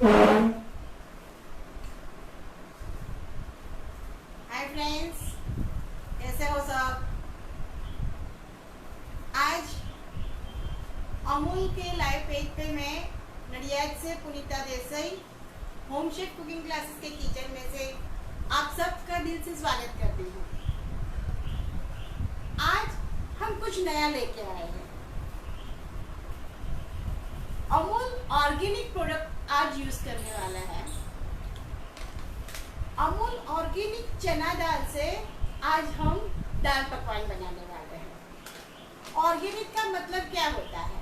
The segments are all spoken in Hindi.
हाय फ्रेंड्स, कैसे हो सब। आज अमूल के लाइव पेज पे मैं नडियाद से Punita Desai home chef cooking classes के किचन में से आप सबका दिल से स्वागत करती हूँ। आज हम कुछ नया लेके आए हैं। अमूल ऑर्गेनिक प्रोडक्ट आज यूज करने वाला है। अमूल ऑर्गेनिक चना दाल से आज हम दाल पकवान बनाने वाले हैं। ऑर्गेनिक का मतलब क्या होता है?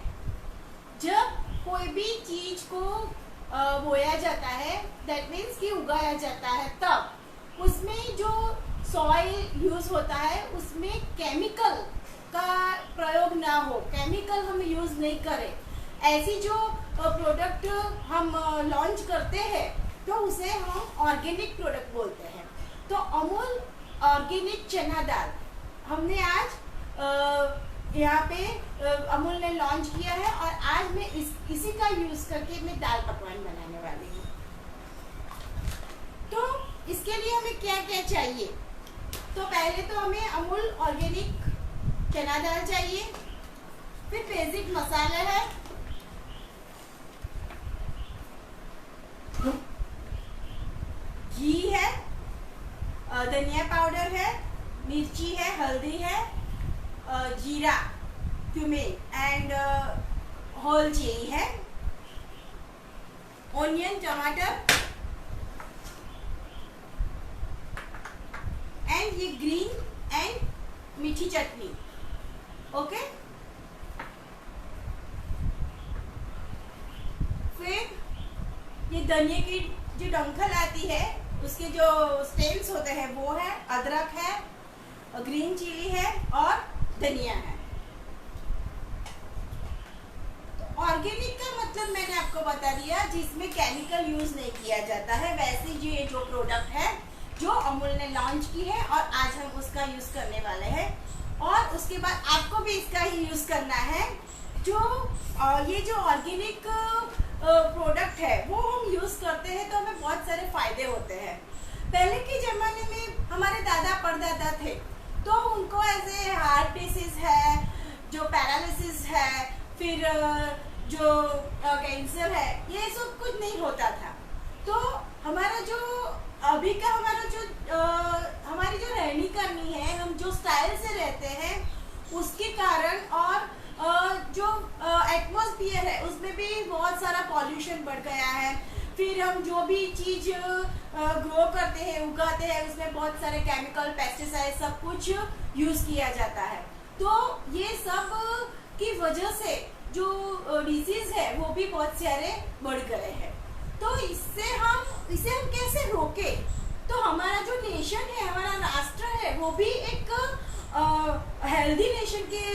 जब कोई भी चीज को बोया जाता है, दैट मीन्स कि उगाया जाता है, तब उसमें जो सॉइल यूज होता है उसमें केमिकल का प्रयोग ना हो, केमिकल हम यूज नहीं करें। ऐसी जो प्रोडक्ट हम लॉन्च करते हैं तो उसे हम ऑर्गेनिक प्रोडक्ट बोलते हैं। तो अमूल ऑर्गेनिक चना दाल हमने आज यहाँ पे अमूल ने लॉन्च किया है और आज मैं इसी का यूज करके मैं दाल पकवान बनाने वाली हूँ। तो इसके लिए हमें क्या क्या चाहिए? तो पहले तो हमें अमूल ऑर्गेनिक चना दाल चाहिए, फिर बेसिक मसाला है, घी है, धनिया पाउडर है, मिर्ची है, हल्दी है, जीरा, क्यूमिन एंड होल चिली है, ओनियन, टमाटर एंड ये ग्रीन एंड मीठी चटनी। ओके, फिर ये धनिया की जो डंखल आती है उसके जो स्टेम्स होते हैं वो है, अदरक है, ग्रीन चिली है और धनिया है। तो ऑर्गेनिक का मतलब मैंने आपको बता दिया, जिसमें केमिकल यूज नहीं किया जाता है। वैसे ये जो प्रोडक्ट है जो अमूल ने लॉन्च की है और आज हम उसका यूज करने वाले हैं और उसके बाद आपको भी इसका ही यूज करना है। जो ये जो ऑर्गेनिक प्रोडक्ट है वो हम यूज करते हैं तो हमें बहुत सारे फायदे होते हैं। पहले के जमाने में हमारे दादा परदादा थे तो उनको ऐसे हार्ट डिसीज है, जो पैरालिसिस है, फिर जो कैंसर है, ये सब कुछ नहीं होता था। तो हमारा जो अभी का हमारा जो हमारी जो रहनी करनी है, हम जो स्टाइल से रहते हैं उसके कारण और जो एटमॉस्फेयर है उसमें भी बहुत सारा पॉल्यूशन बढ़ गया है। फिर हम जो भी चीज ग्रो करते हैं, उगाते हैं, उसमें बहुत सारे केमिकल, पेस्टिसाइड सब कुछ यूज किया जाता है। तो ये सब की वजह से जो डिसीज है वो भी बहुत सारे बढ़ गए हैं। तो इसे हम कैसे रोके? तो हमारा जो नेशन है, हमारा राष्ट्र है, वो भी एक हेल्दी नेशन के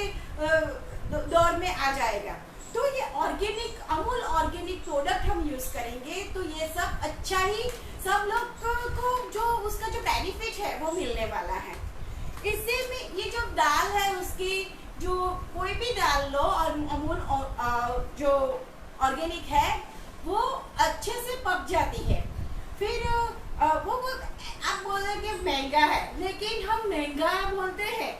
दौर में आ जाएगा। तो ये ऑर्गेनिक अमूल ऑर्गेनिक प्रोडक्ट हम यूज करेंगे तो ये सब अच्छा ही सब लोग को जो उसका जो बेनिफिट है वो मिलने वाला है। इससे में ये जो दाल है उसकी जो कोई भी दाल लो और अमूल जो ऑर्गेनिक है वो अच्छे से पक जाती है। फिर वो आप बोल रहे कि महंगा है, लेकिन हम महंगा बोलते हैं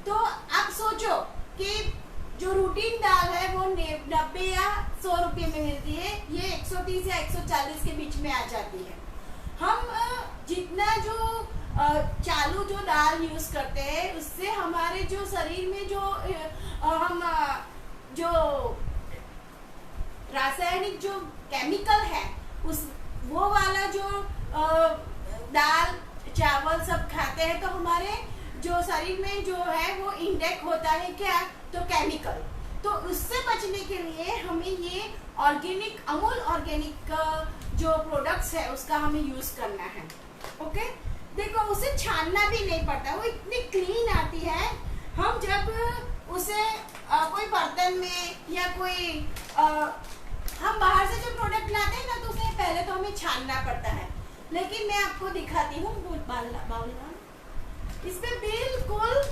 तो आप सोचो कि जो रूटीन दाल है वो 90 या 100 रुपये में मिलती है, ये 130 या 140 के बीच में आ जाती है। हम जितना जो चालू जो दाल यूज करते हैं उससे हमारे जो शरीर में जो हम जो रासायनिक जो केमिकल है उस वो वाला जो दाल चावल सब खाते हैं तो हमारे जो शरीर में जो है वो इंटेक होता है क्या? तो केमिकल। तो उससे बचने के लिए हमें ये ऑर्गेनिक अमूल ऑर्गेनिक जो प्रोडक्ट्स है उसका हमें यूज करना है। ओके, देखो उसे छानना भी नहीं पड़ता, वो इतनी क्लीन आती है। हम जब उसे कोई बर्तन में या कोई हम बाहर से जो प्रोडक्ट लाते हैं ना तो उसे पहले तो हमें छानना पड़ता है, लेकिन मैं आपको दिखाती हूँ बाउल इसमें बिल्कुल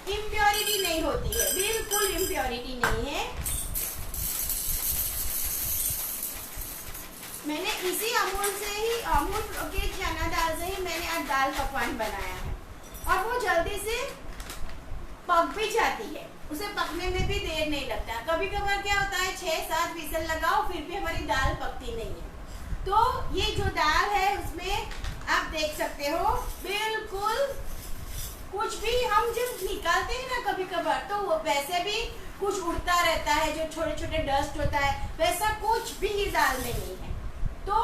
इम्प्योरिटी नहीं होती है, बिल्कुल इम्प्योरिटी नहीं है। मैंने इसी अमूल से ही, अमूल के चना दाल से ही मैंने आज दाल पकवान बनाया है और वो जल्दी से पक भी जाती है, उसे पकने में भी देर नहीं लगता। कभी कभार क्या होता है 6-7 विसल लगाओ फिर भी हमारी दाल पकती नहीं है। तो ये जो दाल है उसमें आप देख सकते हो बिल्कुल कुछ भी हम जब निकालते हैं ना कभी कभार तो वैसे भी कुछ उड़ता रहता है, जो छोटे छोटे डस्ट होता है, वैसा कुछ भी इस दाल में नहीं है। तो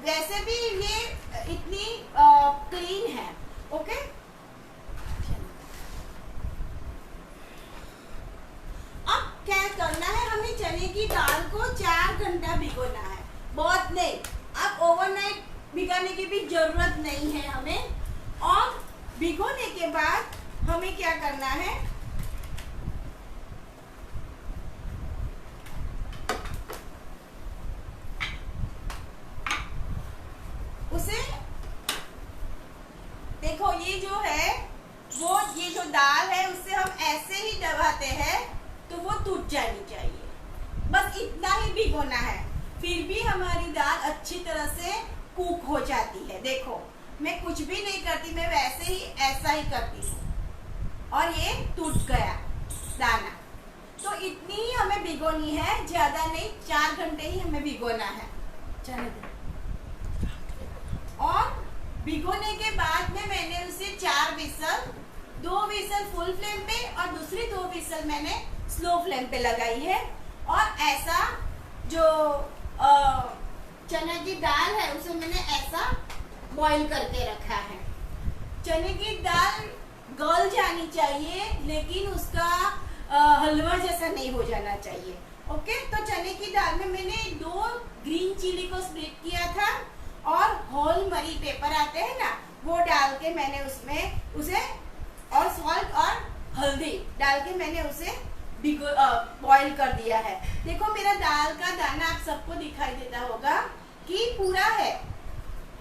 वैसे भी ये इतनी क्लीन है। ओके, अब क्या करना है, हमें चने की दाल को 4 घंटा भिगोना है, बहुत नहीं, अब ओवरनाइट भिगाने की भी जरूरत नहीं है हमें। और भिगोने के बाद हमें क्या करना है, उसे देखो ये जो है वो ये जो दाल है उससे हम ऐसे ही दबाते हैं तो वो टूट जानी चाहिए, बस इतना ही भिगोना है, फिर भी हमारी दाल अच्छी तरह से कुक हो जाती है। देखो मैं कुछ भी नहीं करती, मैं वैसे ही ऐसा ही करती हूँ और ये टूट गया दाना। तो इतनी ही हमें भिगोनी है, ज्यादा नहीं, 4 घंटे ही हमें भिगोना है। और भिगोने के बाद में मैंने उसे 4 विसल, 2 विसल फुल फ्लेम पे और दूसरी 2 विसल मैंने स्लो फ्लेम पे लगाई है। और ऐसा जो चने की दाल है उसे मैंने ऐसा बॉईल करके रखा है। चने की दाल गल जानी चाहिए लेकिन उसका हलवा जैसा नहीं हो जाना चाहिए। ओके, तो चने की दाल में मैंने 2 ग्रीन चिली को स्प्लिट किया था और होल मरी पेपर आते हैं ना, वो डाल के मैंने उसमें उसे और सॉल्ट और हल्दी डाल के मैंने उसे बॉईल कर दिया है। देखो मेरा दाल का दाना आप सबको दिखाई देता होगा कि पूरा है,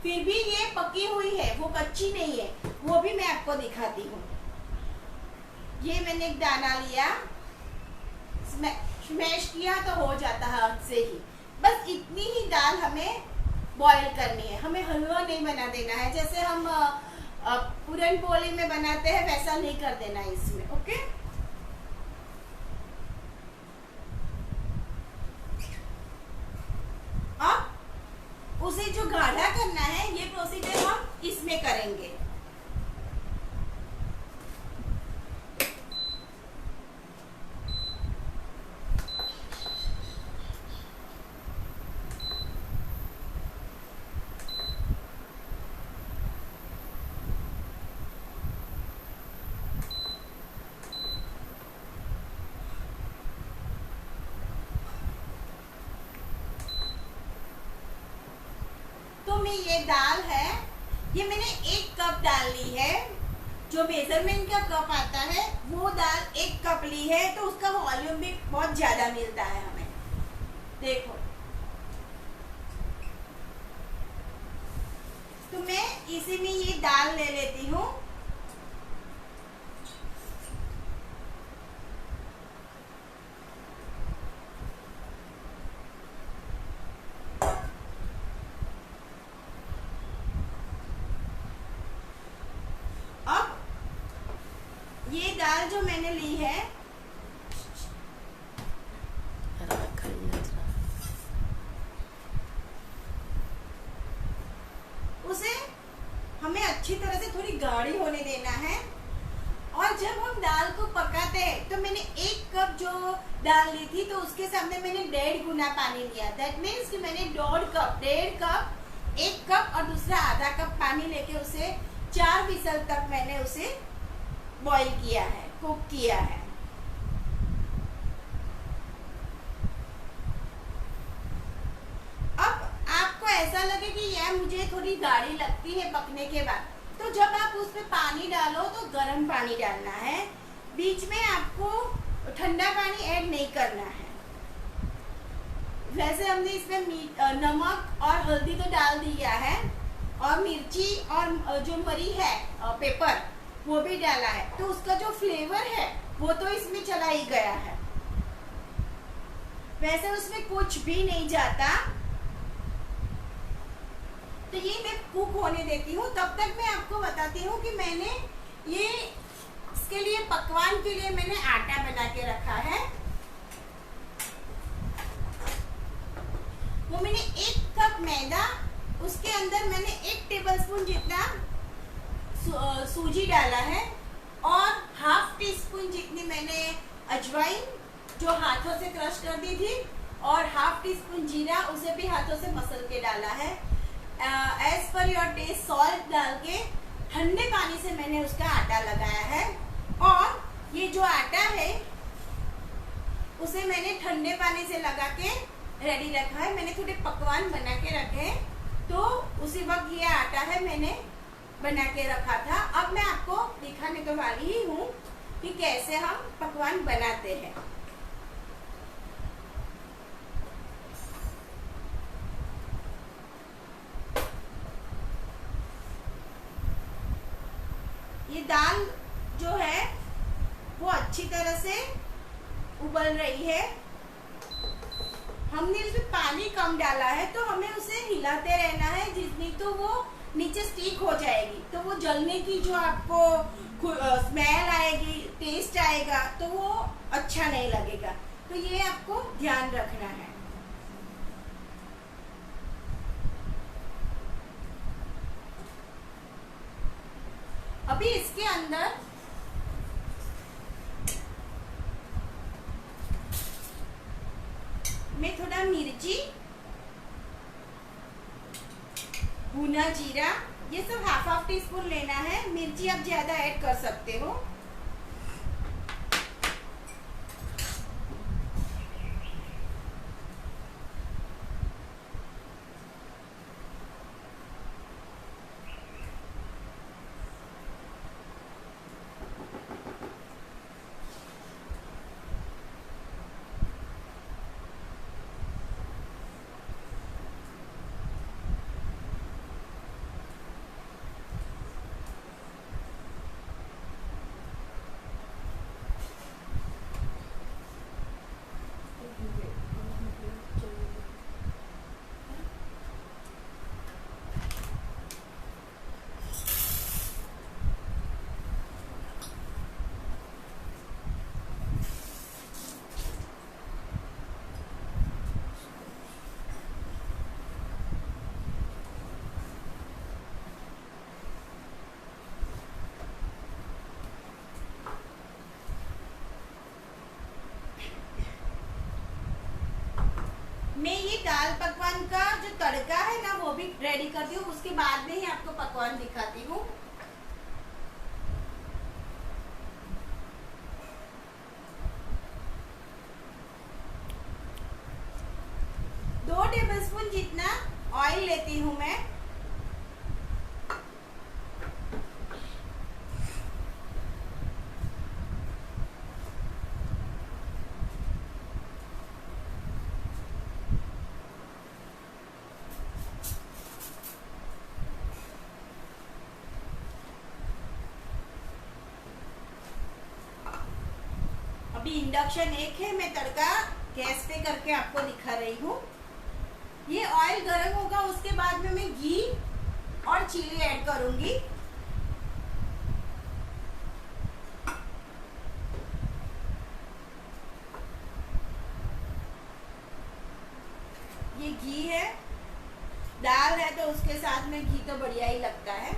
फिर भी ये पकी हुई है, वो कच्ची नहीं है, वो भी मैं आपको दिखाती हूँ। ये मैंने एक दाना लिया, स्मैश किया तो हो जाता है हाथ से ही। बस इतनी ही दाल हमें बॉईल करनी है, हमें हलवा नहीं बना देना है, जैसे हम पूरन पोली में बनाते हैं वैसा नहीं कर देना है इसमें। ओके, अब उसे जो गाढ़ा करना है ये प्रोसीजर हम इसमें करेंगे। ये दाल है, ये मैंने 1 कप दाल ली है, जो मेजरमेंट का कप आता है वो दाल 1 कप ली है, तो उसका वॉल्यूम भी बहुत ज्यादा मिलता है हमें। देखो तो मैं इसी में ये दाल ले लेती हूँ। ये दाल जो मैंने ली है उसे हमें अच्छी तरह से थोड़ी गाढ़ी होने देना है। और जब हम दाल को पकाते हैं तो मैंने 1 कप जो दाल ली थी तो उसके सामने मैंने 1.5 गुना पानी लिया। दैट मीन्स कि मैंने 1.5 कप 1 कप और दूसरा आधा कप पानी लेके उसे 4 विसल तक मैंने उसे बॉईल किया है, कुक किया है। अब आपको ऐसा लगे कि यह मुझे थोड़ी गाढ़ी लगती है पकने के बाद, तो जब आप उसमें पानी डालो तो गर्म पानी डालना है, बीच में आपको ठंडा पानी ऐड नहीं करना है। वैसे हमने इसमें नमक और हल्दी तो डाल दिया है और मिर्ची और जो मरी है पेपर वो भी डाला है, तो उसका जो फ्लेवर है वो तो इसमें चला ही गया है। वैसे उसमें कुछ भी नहीं जाता, तो ये मैं कुक होने देती हूँ। तब तक मैं आपको बताती हूँ कि मैंने ये इसके लिए पकवान के लिए मैंने आटा बना के रखा है। वो मैंने 1 कप मैदा, उसके अंदर मैंने 1 टेबलस्पून जितना सूजी डाला है और ½ टीस्पून जितनी मैंने अजवाइन जो हाथों से क्रश कर दी थी और ½ टीस्पून जीरा उसे भी हाथों से मसल के डाला है। As per your test salt डाल के ठंडे पानी से मैंने उसका आटा लगाया है। और ये जो आटा है उसे मैंने ठंडे पानी से लगा के रेडी रखा है। मैंने थोड़े पकवान बना के रखे हैं, तो उसी वक्त ये आटा है मैंने बना के रखा था। अब मैं आपको दिखाने तो वाली ही हूँ कि कैसे हम पकवान बनाते हैं। ये दाल जो है वो अच्छी तरह से उबल रही है। हमने इसमें पानी कम डाला है, तो हमें उसे हिलाते रहना है, नहीं तो वो नीचे स्टिक हो जाएगी, तो वो जलने की जो आपको स्मेल आएगी, टेस्ट आएगा, तो वो अच्छा नहीं लगेगा। तो ये आपको ध्यान रखना है। अभी इसके अंदर मैं थोड़ा मिर्ची, भुना जीरा, ये सब ½ टीस्पून लेना है। मिर्ची आप ज्यादा ऐड कर सकते हो। मैं ये दाल पकवान का जो तड़का है ना वो भी रेडी करती हूँ, उसके बाद में ही आपको पकवान दिखाती हूँ। दो टेबलस्पून जितना ऑयल लेती हूँ मैं। अभी इंडक्शन 1 है, मैं तड़का गैस पे करके आपको दिखा रही हूँ। ये ऑयल गर्म होगा, उसके बाद में मैं घी और चिली ऐड करूंगी। ये घी है, दाल है तो उसके साथ में घी तो बढ़िया ही लगता है।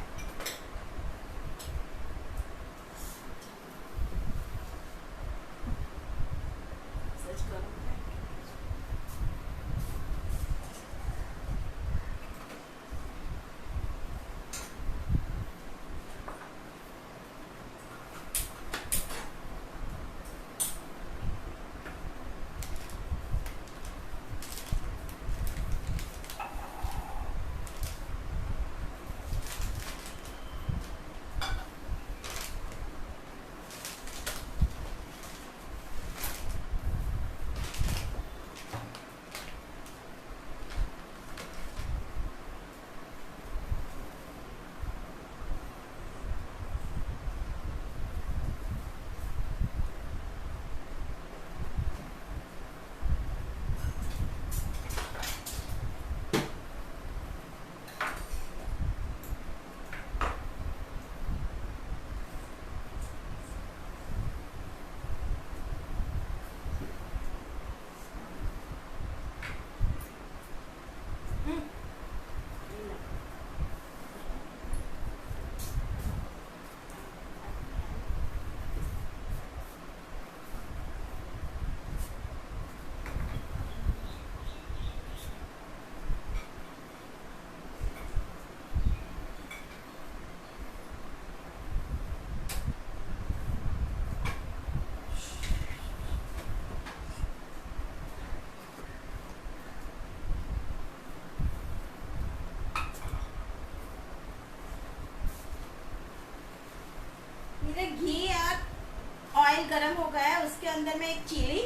अंदर में एक चिली,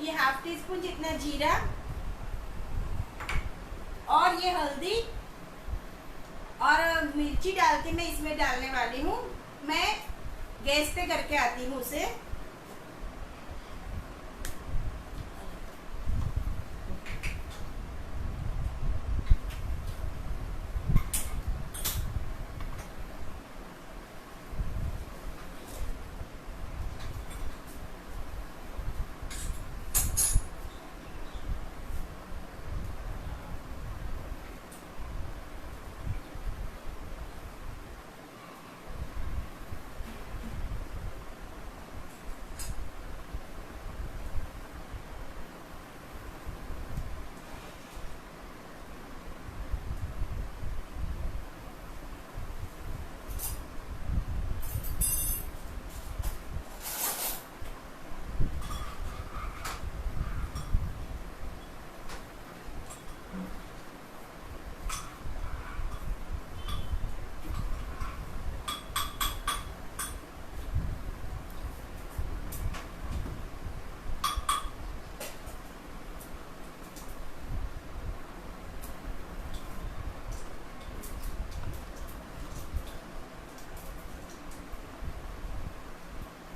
ये हाफ टी स्पून जितना जीरा और ये हल्दी और मिर्ची डाल के मैं इसमें डालने वाली हूँ। मैं गैस पे करके आती हूँ उसे।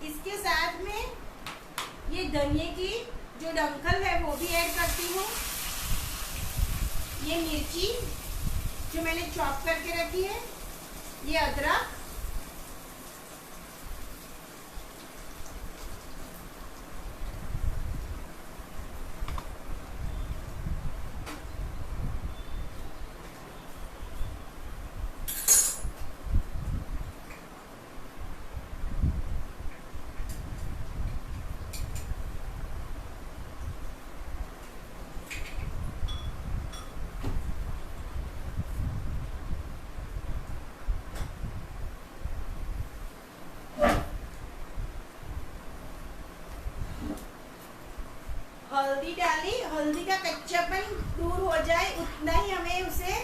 इसके साथ में ये धनिए की जो डंखल है वो भी ऐड करती हूँ। ये मिर्ची जो मैंने चॉप करके रखी है, ये अदरक, हल्दी डाली। हल्दी का कच्चापन दूर हो जाए उतना ही हमें उसे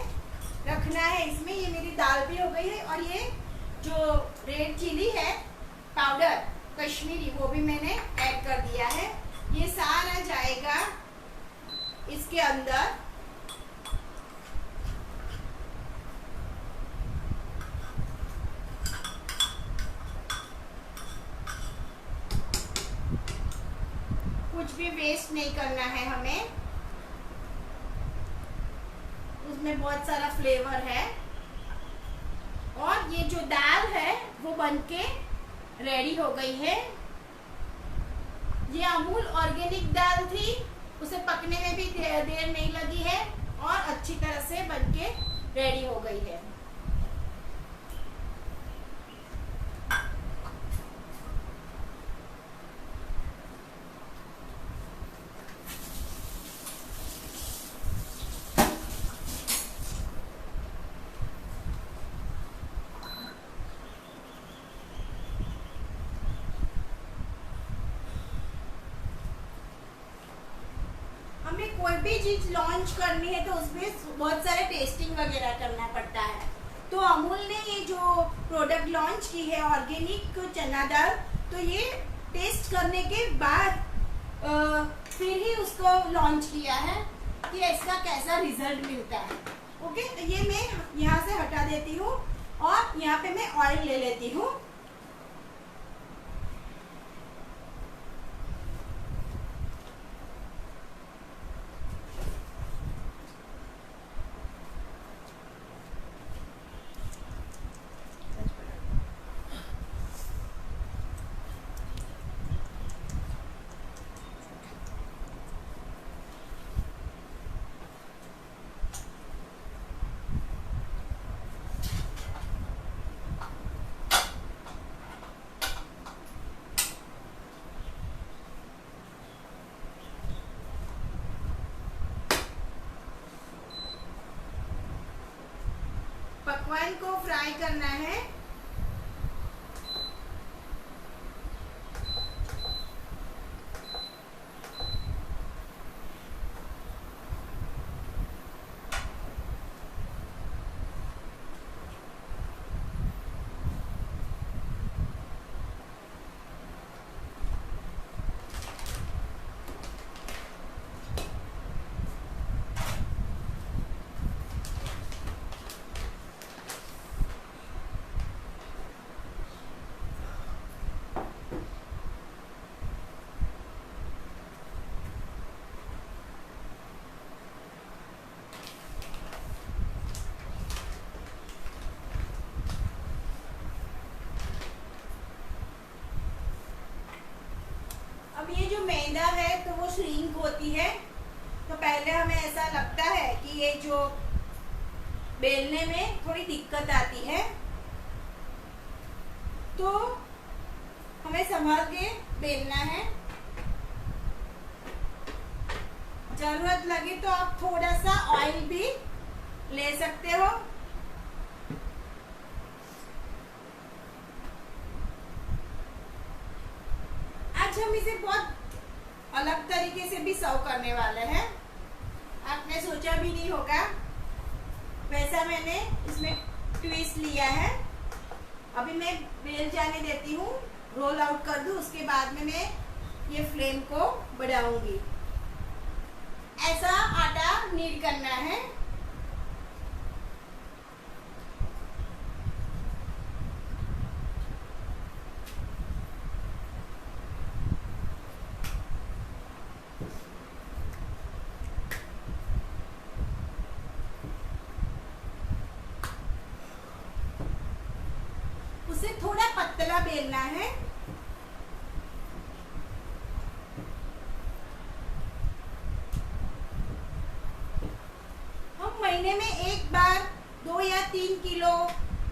रखना है इसमें। ये मेरी दाल भी हो गई है और ये जो रेड चिली है पाउडर कश्मीरी वो भी मैंने ऐड कर दिया है। ये सारा जाएगा इसके अंदर। कुछ भी वेस्ट नहीं करना है हमें, उसमें बहुत सारा फ्लेवर है। और ये जो दाल है वो बनके रेडी हो गई है। ये अमूल ऑर्गेनिक दाल थी, उसे पकने में भी देर नहीं लगी है और अच्छी तरह से बनके रेडी हो गई है। हमें कोई भी चीज लॉन्च करनी है तो उसमें बहुत सारे टेस्टिंग वगैरह करना पड़ता है। तो अमूल ने ये जो प्रोडक्ट लॉन्च की है ऑर्गेनिक चना दाल, तो ये टेस्ट करने के बाद फिर ही उसको लॉन्च किया है कि इसका कैसा रिजल्ट मिलता है। ओके, तो ये मैं यहाँ से हटा देती हूँ और यहाँ पे मैं ऑयल ले लेती हूँ। पकवान को फ्राई करना है। मैदा है तो वो श्रिंक होती है, तो पहले हमें ऐसा लगता है कि ये जो बेलने में थोड़ी दिक्कत आती है, तो हमें संभाल के बेलना है। जरूरत लगे तो आप थोड़ा सा ऑयल भी ले सकते हो। आज हम इसे बहुत अलग तरीके से भी सर्व करने वाले हैं, आपने सोचा भी नहीं होगा वैसा मैंने इसमें ट्विस्ट लिया है। अभी मैं बेल जाने देती हूँ, रोल आउट कर दूँ, उसके बाद में मैं ये फ्लेम को बढ़ाऊंगी। ऐसा आटा नीड करना है। उसे थोड़ा पतला बेलना है। हम महीने में एक बार 2 या 3 किलो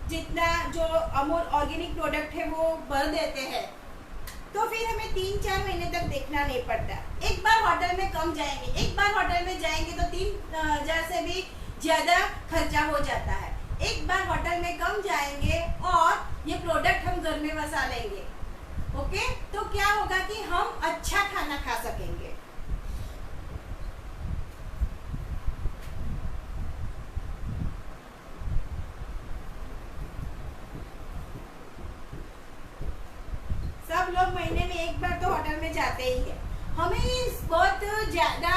जितना जो अमूल ऑर्गेनिक प्रोडक्ट है वो भर देते हैं, तो फिर हमें 3-4 महीने तक देखना नहीं पड़ता। एक बार होटल में कम जाएंगे, एक बार होटल में जाएंगे तो 3,000 से भी ज्यादा खर्चा हो जाता है। एक बार होटल में कम जाएंगे और ये प्रोडक्ट हम घर में बसा लेंगे। ओके, तो क्या होगा कि हम अच्छा खाना खा सकेंगे। सब लोग महीने में एक बार तो होटल में जाते ही है। हमें बहुत ज्यादा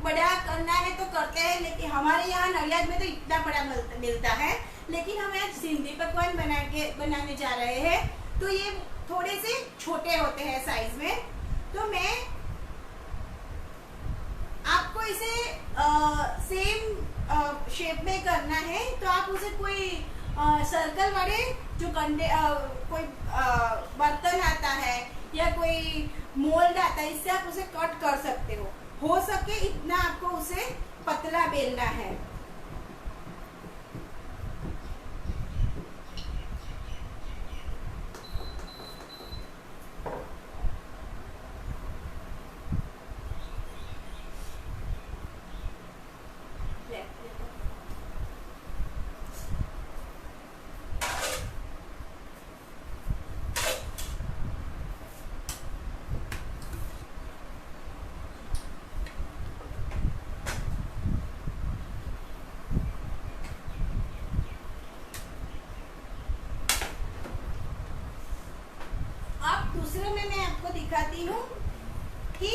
बड़ा करना है तो करते हैं, लेकिन हमारे यहाँ नडियाद में तो इतना बड़ा मिलता है, लेकिन हम आज सिंधी पकवान बनाने जा रहे हैं, तो ये थोड़े से छोटे होते हैं साइज में। तो मैं आपको इसे सेम शेप में करना है, तो आप उसे कोई सर्कल वाले जो कोई बर्तन आता है या कोई मोल्ड आता है, इससे आप उसे कट कर सकते हो सके इतना आपको उसे पतला बेलना है। दूसरे में मैं आपको दिखाती हूँ कि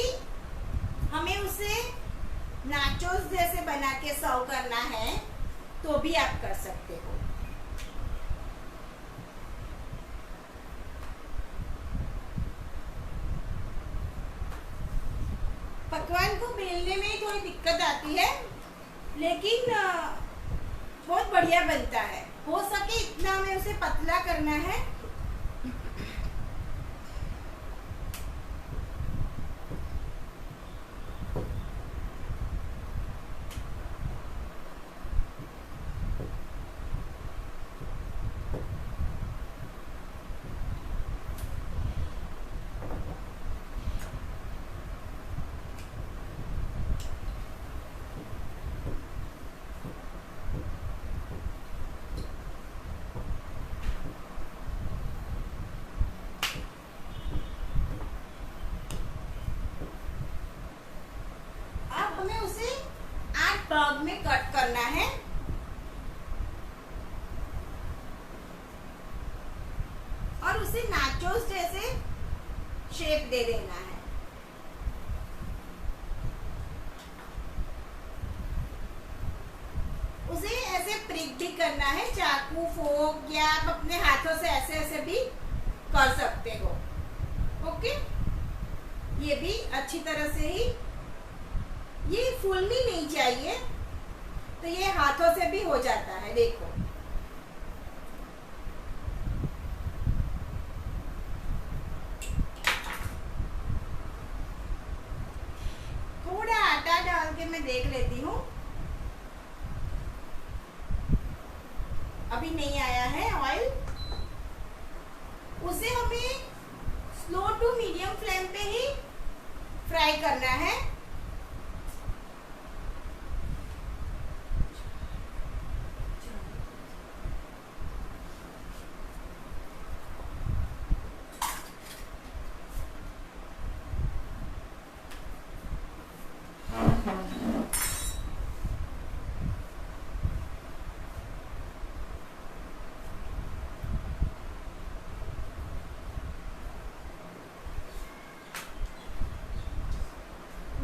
हमें उसे नाचोस जैसे बना के सर्व करना है, तो भी आप कर सकते हो। पकवान को बेलने में थोड़ी दिक्कत आती है, लेकिन बहुत बढ़िया बनता है। हो सके इतना हमें उसे पतला करना है। हमें उसे 8 भाग में कट करना है। और उसे नाचोस जैसे शेप दे देना है। उसे ऐसे प्रिक भी करना है, चाकू फोक या आप अपने हाथों से ऐसे ऐसे भी कर सकते हो। ओके, ये भी अच्छी तरह से ही, ये फूलनी नहीं चाहिए, तो ये हाथों से भी हो जाता है। देखो,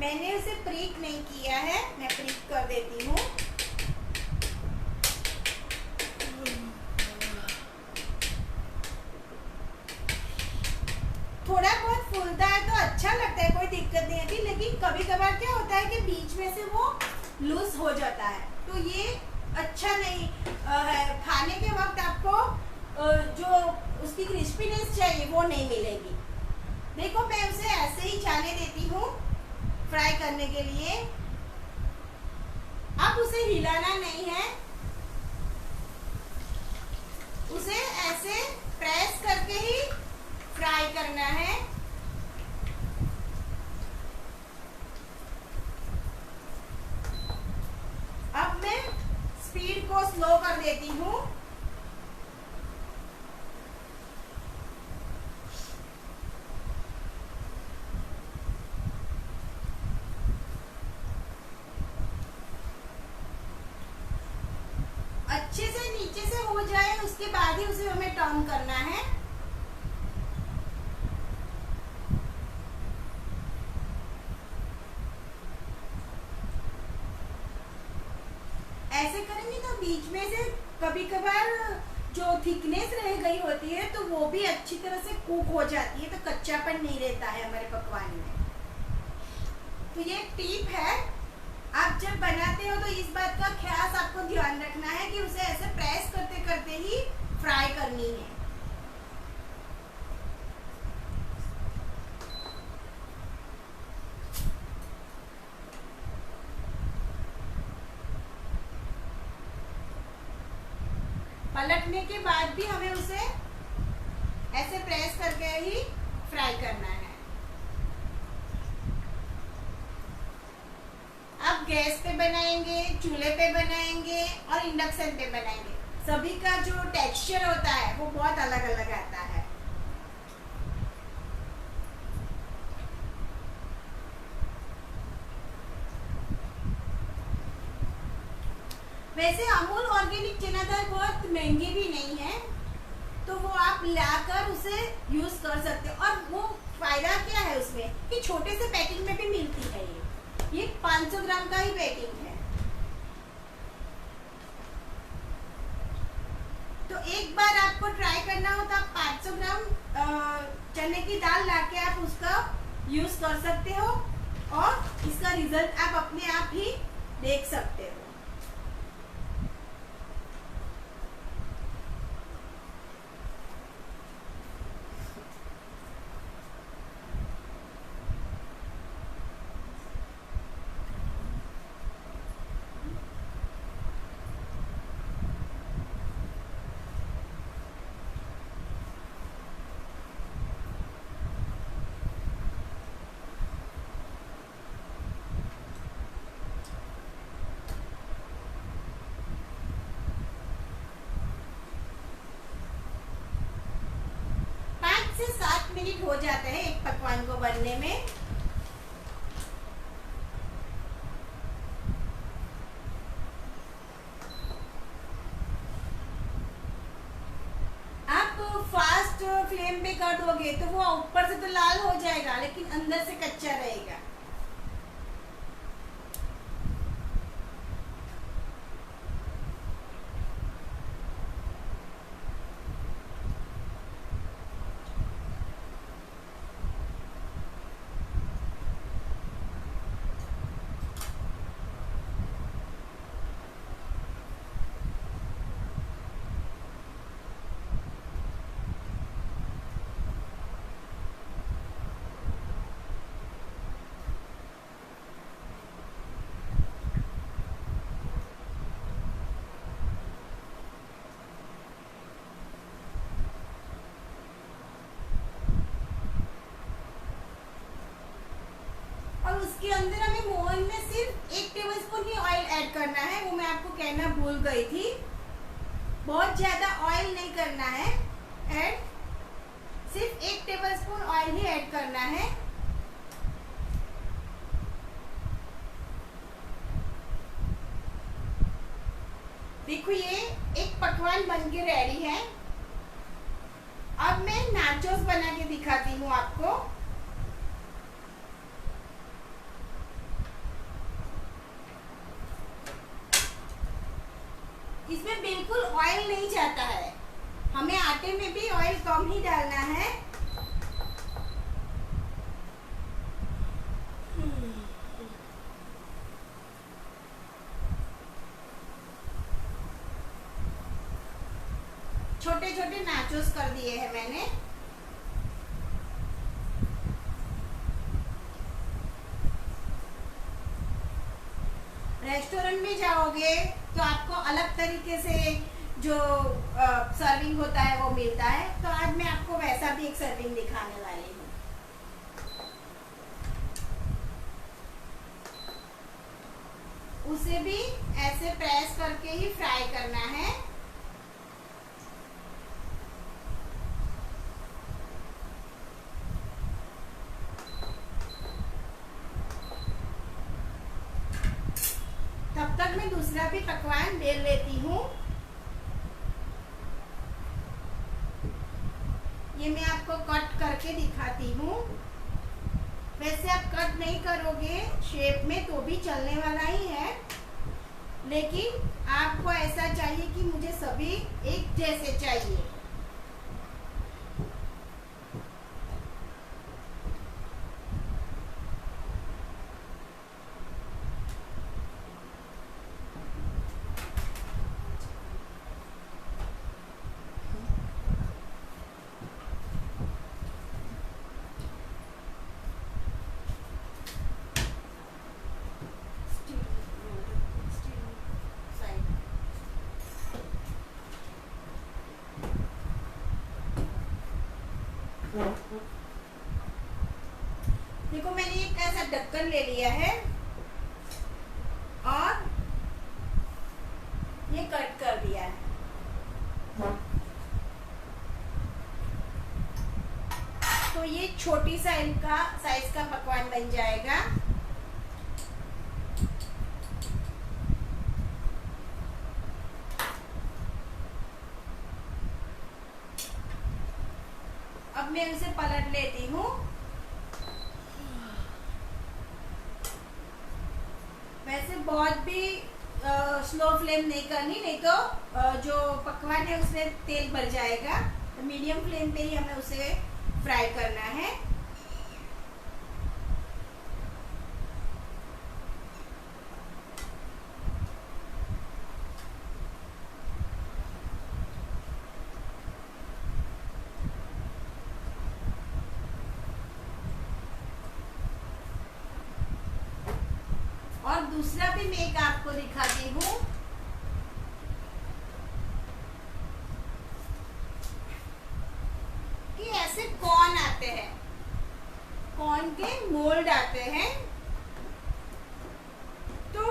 मैंने उसे प्रीक नहीं किया है, मैं प्रीक कर देती हूँ। थोड़ा बहुत फूलता है तो अच्छा लगता है, कोई दिक्कत नहीं आती, लेकिन कभी कभार क्या होता है कि बीच में से वो लूज हो जाता है, तो ये अच्छा नहीं है। खाने के वक्त आपको जो उसकी क्रिस्पीनेस चाहिए वो नहीं मिलेगी। देखो मैं उसे ऐसे ही जाने देती हूँ फ्राई करने के लिए। अब उसे हिलाना नहीं है, उसे ऐसे प्रेस करके ही फ्राई करना है। अब मैं स्पीड को स्लो कर देती हूँ। अच्छे से नीचे से हो जाए उसके बाद ही उसे हमें टर्न करना है। ऐसे करेंगे तो बीच में से कभी कभार जो थिकनेस रह गई होती है तो वो भी अच्छी तरह से कुक हो जाती है, तो कच्चापन नहीं रहता है हमारे पकवान में। तो ये टिप है, आप जब बनाते हो तो इस बात का खास आपको ध्यान रखना है कि उसे ऐसे प्रेस करते करते ही फ्राई करनी है। पलटने के बाद भी हमें उसे ऐसे प्रेस करके ही फ्राई करना है। अब गैस पे बनाएंगे, चूल्हे पे बनाएंगे और इंडक्शन पे बनाएंगे, सभी का जो टेक्सचर होता है वो बहुत अलग अलग आता है। वैसे अमूल ऑर्गेनिक चना दाल बहुत महंगी भी नहीं है, तो वो आप लाकर उसे यूज कर सकते हो। और वो फायदा क्या है उसमें कि छोटे से पैकिंग में भी मिलती है। ये 500 ग्राम का ही पैकिंग है। तो एक बार आपको ट्राई करना हो तो आप 500 ग्राम चने की दाल लाके आप उसका यूज कर सकते हो और इसका रिजल्ट आप अपने आप ही देख सकते हो। से 7 मिनट हो जाते हैं एक पकवान को बनने में। आप फास्ट फ्लेम पे कर दोगे तो वो ऊपर से तो लाल हो जाएगा लेकिन अंदर से कच्चा रहेगा। उसके अंदर हमें मोहन में सिर्फ 1 टेबलस्पून ही ऑयल ऐड करना है, वो मैं आपको कहना भूल गई थी। बहुत ज्यादा ऑयल नहीं करना है ऐड, सिर्फ 1 टेबलस्पून ऑयल ही ऐड करना है। देखो ये एक पकवान बनके रेडी है। अब मैं नाचोस बना के दिखाती हूँ आपको। इसमें बिल्कुल ऑयल नहीं जाता है, हमें आटे में भी ऑयल कम ही डालना है। छोटे छोटे नाचोस कर दिए हैं मैंने। रेस्टोरेंट में जाओगे तो आपको अलग तरीके से जो सर्विंग होता है वो मिलता है, तो आज मैं आपको वैसा भी एक सर्विंग दिखाने वाली हूँ। उसे भी ऐसे प्रेस करके ही फ्राई करना है। तब तक मैं दूसरा भी पकवान बेल लेती हूँ। ये मैं आपको कट करके दिखाती हूँ। वैसे आप कट नहीं करोगे शेप में तो भी चलने वाला ही है, लेकिन आपको ऐसा चाहिए कि मुझे सभी एक जैसे चाहिए। देखो मैंने एक ऐसा ढक्कन ले लिया है और ये कट कर दिया है। तो ये छोटी साइज का पकवान बन जाएगा। अब मैं उसे पलट लेती हूँ। वैसे बहुत भी स्लो फ्लेम नहीं करनी, नहीं तो जो पकवान है उसमें तेल भर जाएगा। तो मीडियम फ्लेम पे ही हमें उसे फ्राई करना है। और दूसरा भी मैं एक आपको दिखाती हूँ। कि ऐसे कॉर्न आते हैं, कॉर्न के मोल्ड आते हैं। तो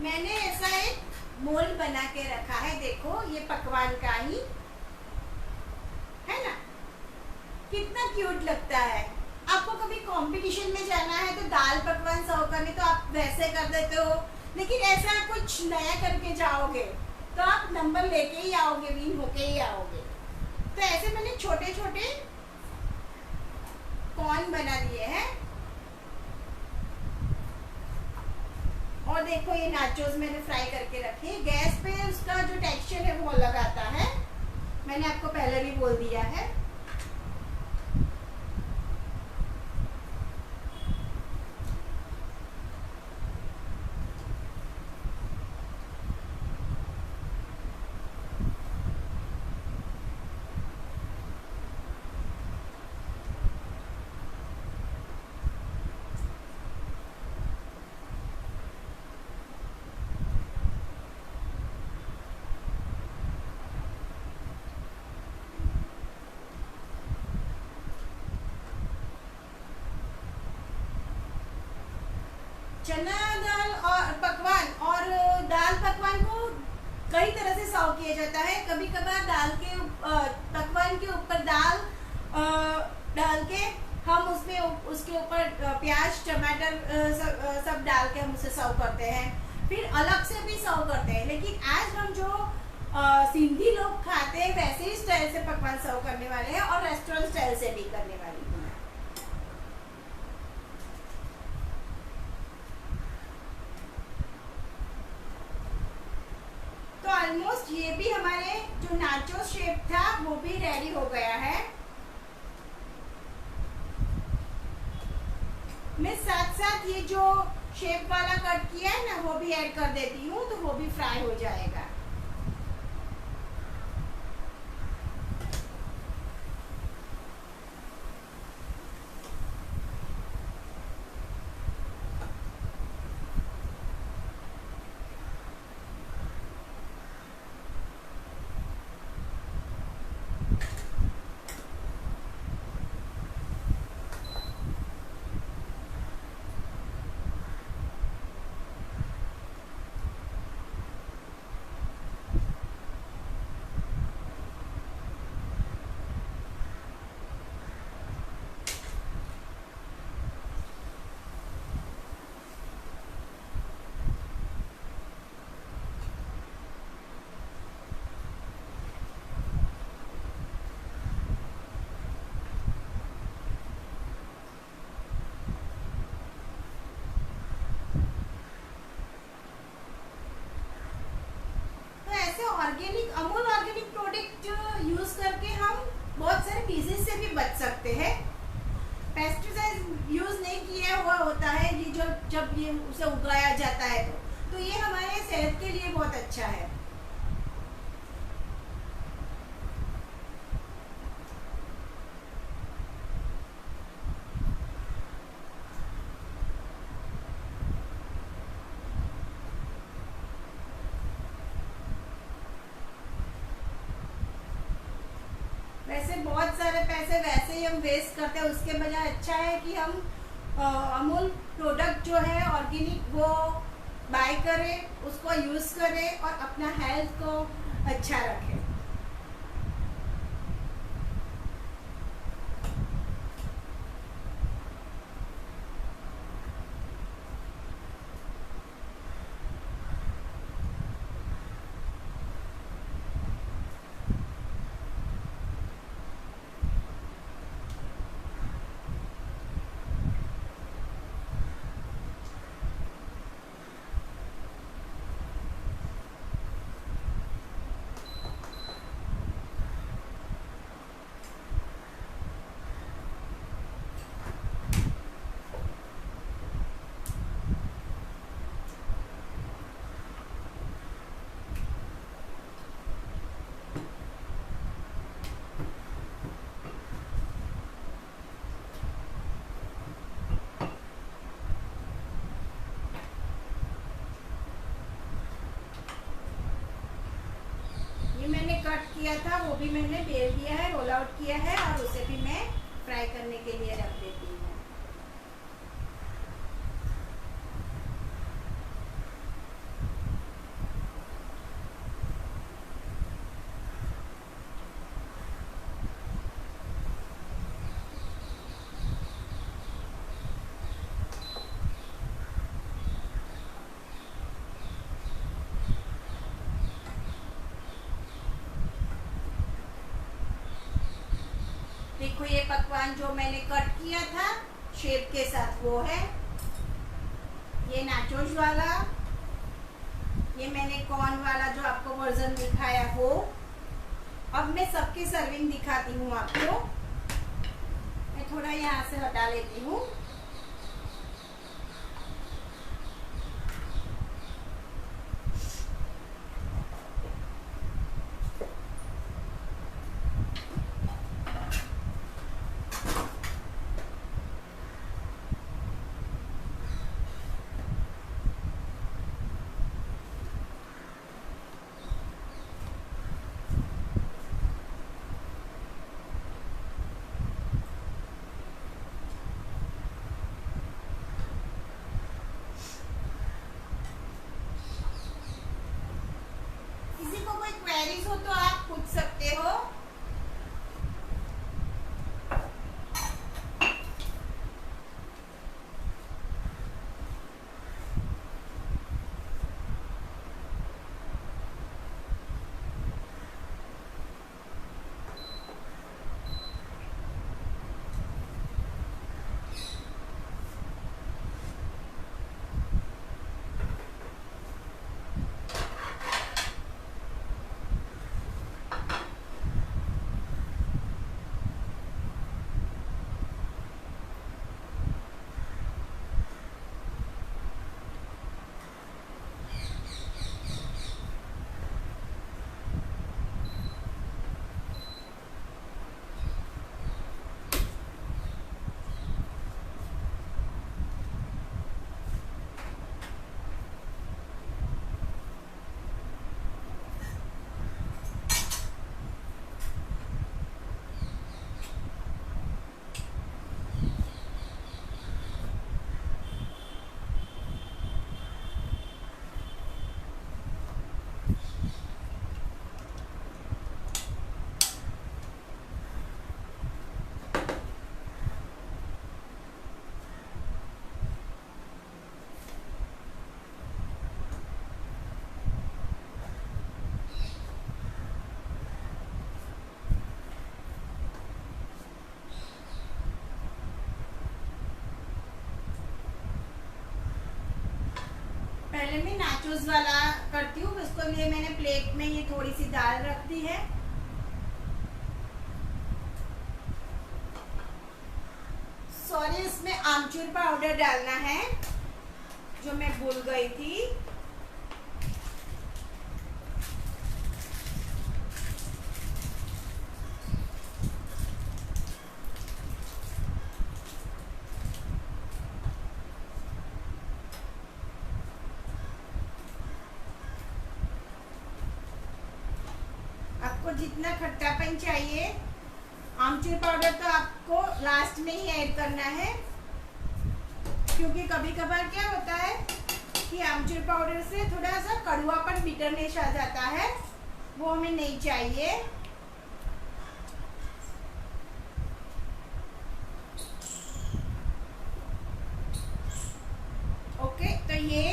मैंने ऐसा एक मोल्ड बना के रखा है। देखो ये पकवान का ही है ना, कितना क्यूट लगता है। आपको कभी कंपटीशन में जाना है तो दाल पकवान सर्व करने तो आप वैसे कर देते हो, लेकिन ऐसा कुछ नया करके जाओगे तो आप नंबर लेके ही आओगे, विन होके ही आओगे। तो ऐसे मैंने छोटे छोटे कॉर्न बना दिए हैं। और देखो ये नाचोस मैंने फ्राई करके रखे। गैस पे उसका जो टेक्सचर है वो अलग आता है, मैंने आपको पहले भी बोल दिया है। चना दाल और पकवान और दाल पकवान को कई तरह से सर्व किया जाता है। कभी कभार दाल के पकवान के ऊपर दाल डाल के हम उसमें उसके ऊपर प्याज टमाटर सब डाल के हम उसे सर्व करते हैं। फिर अलग से भी सर्व करते हैं, लेकिन आज हम जो सिंधी लोग खाते हैं वैसे ही स्टाइल से पकवान सर्व करने वाले हैं और रेस्टोरेंट स्टाइल से भी करने वाले हैं। ऑलमोस्ट ये भी हमारे जो नाचो शेप था वो भी रेडी हो गया है। मैं साथ साथ ये जो शेप वाला कट किया है ना वो भी ऐड कर देती हूँ, तो वो भी फ्राई हो जाएगा। Organic Amul organic product use करके हम बहुत सारे डिजीज से भी बच सकते हैं। पेस्टिसाइड यूज नहीं किया हुआ होता है ये जो जब ये उसे उगाया जाता है तो ये हमारे सेहत के लिए बहुत अच्छा है। वैसे बहुत सारे पैसे वैसे ही हम वेस्ट करते हैं, उसके बजाय अच्छा है कि हम अमूल प्रोडक्ट जो है ऑर्गेनिक वो बाय करें, उसको यूज़ करें और अपना हेल्थ को अच्छा रखें। मैंने कट किया था वो भी मैंने बेल दिया है, रोल आउट किया है और उसे भी मैं फ्राई करने के लिए रख देती हूँ। देखो ये पकवान जो मैंने कट किया था शेप के साथ वो है, ये नाचोस वाला, ये मैंने कॉर्न वाला जो आपको वर्जन दिखाया वो। अब मैं सबकी सर्विंग दिखाती हूँ आपको। मैं थोड़ा यहाँ से हटा लेती हूँ। पहले मैं नाचोस वाला करती हूँ, उसके लिए मैंने प्लेट में ये थोड़ी सी दाल रख दी है। सॉरी, इसमें आमचूर पाउडर डालना है जो मैं भूल गई थी। आपको जितना खट्टापन चाहिए, आमचूर पाउडर तो आपको लास्ट में ही ऐड करना है, क्योंकि कभी कभार क्या होता है कि आमचूर पाउडर से थोड़ा सा कड़वापन, बिटरनेस आ जाता है, वो हमें नहीं चाहिए। ओके, तो ये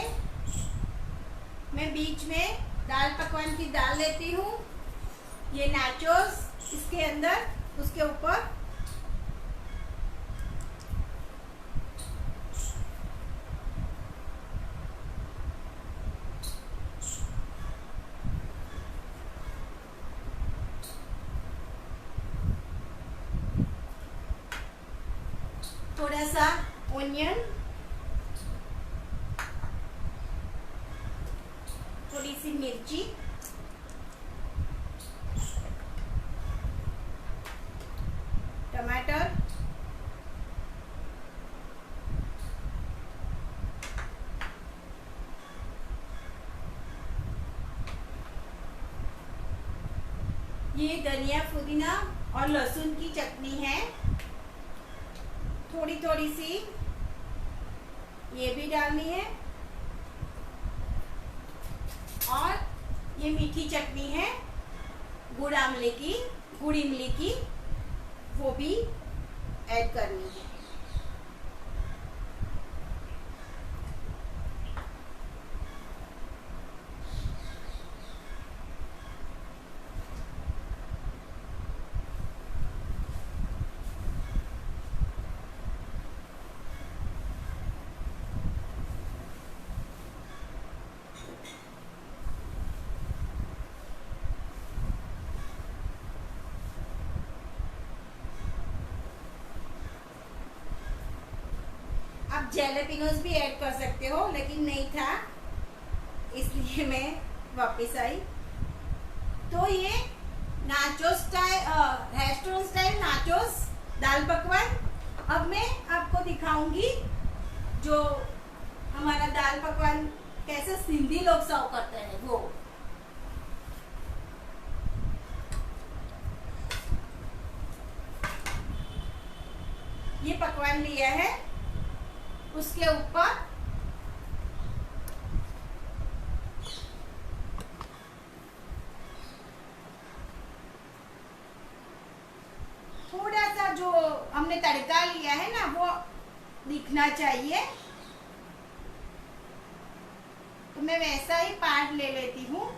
मैं बीच में दाल पकवान की दाल लेती हूँ, ये नाचोस इसके अंदर, उसके ऊपर थोड़ा सा ओनियन, थोड़ी सी मिर्ची, टमाटर, ये धनिया, पुदीना और लहसुन की चटनी है, थोड़ी थोड़ी सी ये भी डालनी है, और ये मीठी चटनी है गुड़ आमले की, गुड़ इमली की, वो भी ऐड करनी है। आप जैलेपिनोस भी ऐड कर सकते हो, लेकिन नहीं था इसलिए मैं वापस आई। तो ये nachos style, restaurant style nachos dal pakwan. अब मैं आपको दिखाऊंगी जो हमारा दाल पकवान कैसे सिंधी लोग सर्व करते हैं वो। ये पकवान लिया है, उसके ऊपर थोड़ा सा जो हमने तड़का लिया है ना, वो दिखना चाहिए, तो मैं वैसा ही पार्ट ले लेती हूँ।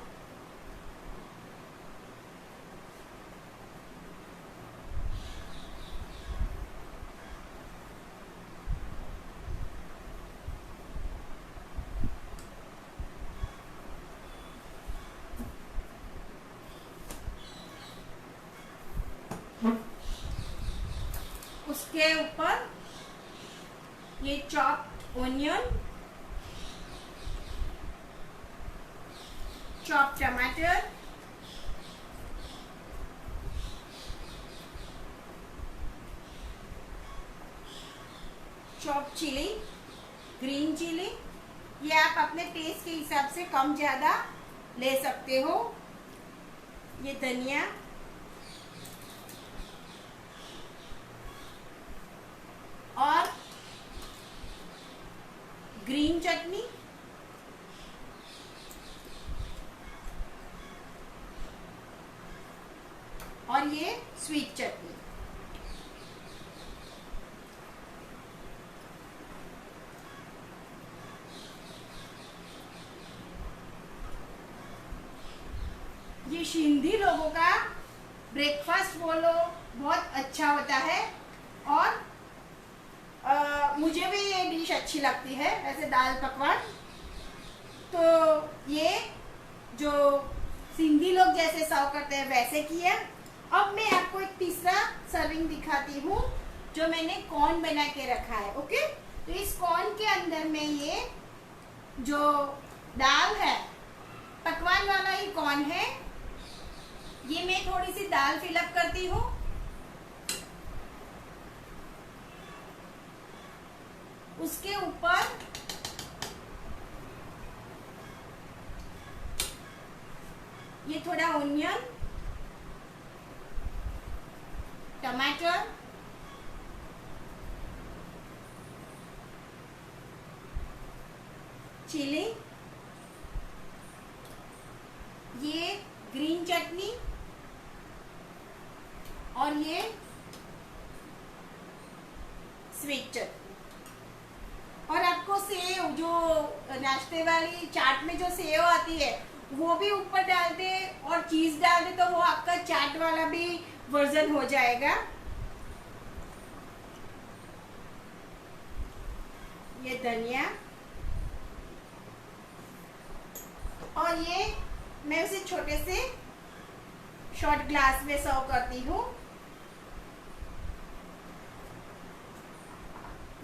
उसके ऊपर ये चॉप्ड ओनियन, चॉप्ड टमाटर, चॉप्ड चिली, ग्रीन चिली, ये आप अपने टेस्ट के हिसाब से कम ज़्यादा ले सकते हो। ये धनिया, और ग्रीन चटनी, और ये स्वीट चटनी। ये सिंधी लोगों का ब्रेकफास्ट बोलो बहुत अच्छा होता है, और मुझे भी ये डिश अच्छी लगती है, ऐसे दाल पकवान। सिंधी लोग जैसे सर्व करते हैं वैसे किया। अब मैं आपको एक तीसरा सर्विंग दिखाती हूँ जो मैंने कॉर्न बना के रखा है। ओके, तो इस कॉर्न के अंदर में ये जो दाल है, पकवान वाला ही कॉर्न है, ये मैं थोड़ी सी दाल फिलअप करती हूँ। उसके ऊपर ये थोड़ा ऑनियन, टमाटर, चिली, ये ग्रीन चटनी और ये स्वीट चटनी। और आपको सेव, जो नाश्ते वाली चाट में जो सेव आती है वो भी ऊपर डाल दे और चीज डाल दे तो वो आपका चाट वाला भी वर्जन हो जाएगा। ये धनिया, और ये मैं उसे छोटे से शॉर्ट ग्लास में सर्व करती हूँ।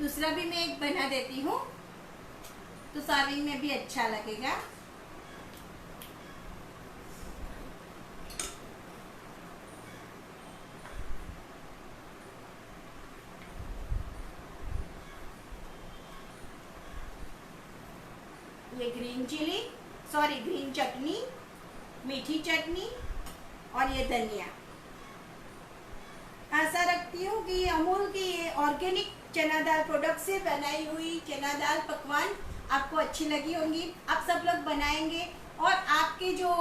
दूसरा भी मैं एक बना देती हूँ तो सर्विंग में भी अच्छा लगेगा। ये ग्रीन चटनी, मीठी चटनी और ये धनिया। आशा रखती हूँ कि अमूल की ये ऑर्गेनिक चना दाल प्रोडक्ट से बनाई हुई चना दाल पकवान आपको अच्छी लगी होंगी। आप सब लोग बनाएंगे और आपके जो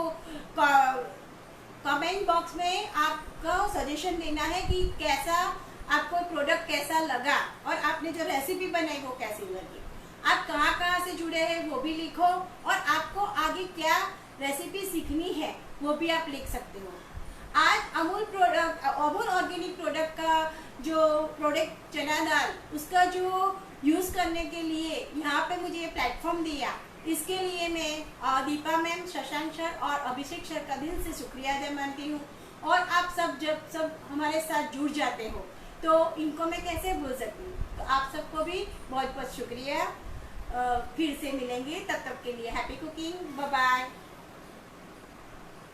कमेंट बॉक्स में आपको सजेशन देना है कि कैसा आपको प्रोडक्ट कैसा लगा और आपने जो रेसिपी बनाई वो कैसी लगी। आप कहाँ से जुड़े हैं वो भी लिखो और आपको आगे क्या रेसिपी सीखनी है वो भी आप लिख सकते हो। आज अमूल ऑर्गेनिक प्रोडक्ट का जो प्रोडक्ट चना दाल, उसका जो यूज़ करने के लिए यहाँ पे मुझे ये प्लेटफॉर्म दिया, इसके लिए मैं दीपा मैम, शशांक सर और अभिषेक सर का दिल से शुक्रिया अदा मानती हूँ। और आप जब हमारे साथ जुड़ जाते हो तो इनको मैं कैसे भूल सकती हूँ। तो आप सबको भी बहुत बहुत शुक्रिया। फिर से मिलेंगे, तब तक के लिए हैप्पी कुकिंग, बाय बाय।